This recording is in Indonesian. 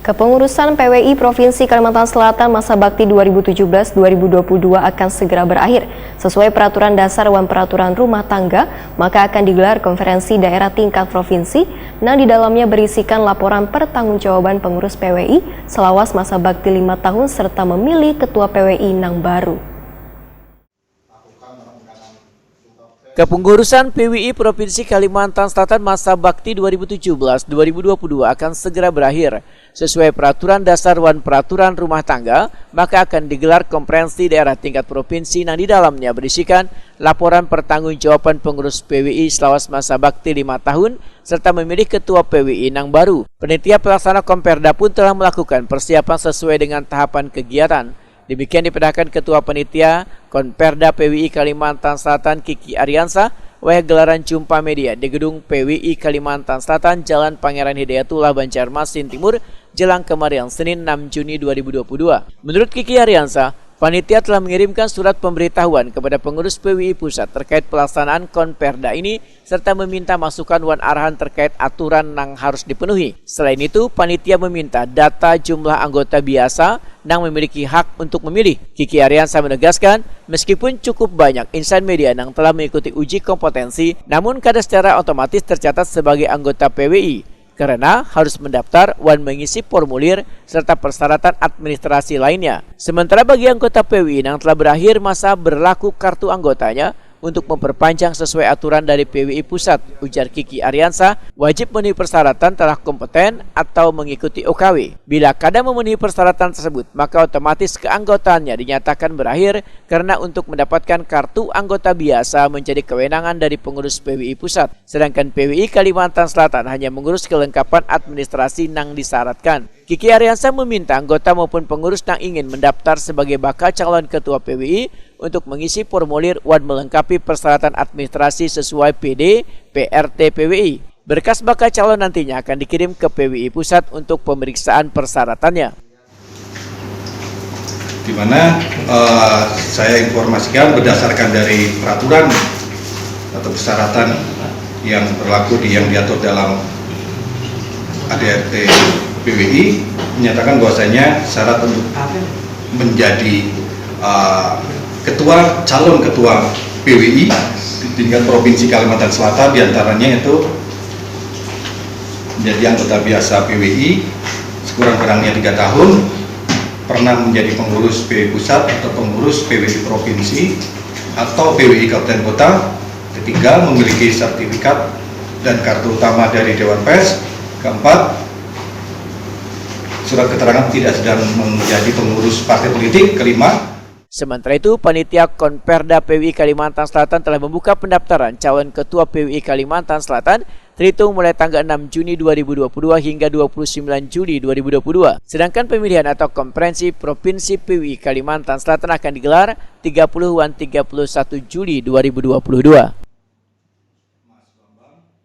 Kepengurusan PWI Provinsi Kalimantan Selatan masa bakti 2017-2022 akan segera berakhir. Sesuai Peraturan Dasar dan Peraturan Rumah Tangga, maka akan digelar konferensi daerah tingkat provinsi yang di dalamnya berisikan laporan pertanggungjawaban pengurus PWI selawas masa bakti 5 tahun serta memilih ketua PWI yang baru. Kepengurusan PWI Provinsi Kalimantan Selatan masa bakti 2017-2022 akan segera berakhir. Sesuai Peraturan Dasar dan Peraturan Rumah Tangga, maka akan digelar konferensi daerah tingkat provinsi yang di dalamnya berisikan laporan pertanggungjawaban pengurus PWI selawas masa bakti 5 tahun serta memilih ketua PWI yang baru. Panitia pelaksana Komperda pun telah melakukan persiapan sesuai dengan tahapan kegiatan. Demikian diperintahkan Ketua Panitia Konperda PWI Kalimantan Selatan Kiki Ariansa oleh gelaran jumpa media di gedung PWI Kalimantan Selatan Jalan Pangeran Hidayatullah Banjarmasin Timur jelang kemarin Senin 6 Juni 2022. Menurut Kiki Ariansa, panitia telah mengirimkan surat pemberitahuan kepada pengurus PWI Pusat terkait pelaksanaan Konperda ini serta meminta masukan dan arahan terkait aturan yang harus dipenuhi. Selain itu, panitia meminta data jumlah anggota biasa yang memiliki hak untuk memilih. Kiki Ariansa menegaskan, meskipun cukup banyak insan media yang telah mengikuti uji kompetensi, namun kada secara otomatis tercatat sebagai anggota PWI karena harus mendaftar dan mengisi formulir serta persyaratan administrasi lainnya. Sementara bagi anggota PWI yang telah berakhir masa berlaku kartu anggotanya, untuk memperpanjang sesuai aturan dari PWI Pusat, ujar Kiki Ariansa, wajib memenuhi persyaratan telah kompeten atau mengikuti OKW. Bila kada memenuhi persyaratan tersebut, maka otomatis keanggotaannya dinyatakan berakhir karena untuk mendapatkan kartu anggota biasa menjadi kewenangan dari pengurus PWI Pusat. Sedangkan PWI Kalimantan Selatan hanya mengurus kelengkapan administrasi yang disyaratkan. Kiki Ariansa meminta anggota maupun pengurus yang ingin mendaftar sebagai bakal calon ketua PWI untuk mengisi formulir dan melengkapi persyaratan administrasi sesuai PD PRT PWI. Berkas bakal calon nantinya akan dikirim ke PWI Pusat untuk pemeriksaan persyaratannya. Di mana saya informasikan berdasarkan dari peraturan atau persyaratan yang berlaku yang diatur dalam ADRT PWI menyatakan bahwasanya syarat untuk menjadi calon ketua PWI di tingkat provinsi Kalimantan Selatan diantaranya itu menjadi anggota biasa PWI sekurang-kurangnya 3 tahun, pernah menjadi pengurus PWI Pusat atau pengurus PWI Provinsi atau PWI Kabupaten Kota. Ketiga, memiliki sertifikat dan kartu utama dari Dewan Pers. Keempat, surat keterangan tidak sedang menjadi pengurus partai politik. Kelima, sementara itu, panitia Konperda PWI Kalimantan Selatan telah membuka pendaftaran calon ketua PWI Kalimantan Selatan terhitung mulai tanggal 6 Juni 2022 hingga 29 Juli 2022. Sedangkan pemilihan atau konferensi Provinsi PWI Kalimantan Selatan akan digelar 30 dan 31 Juli 2022.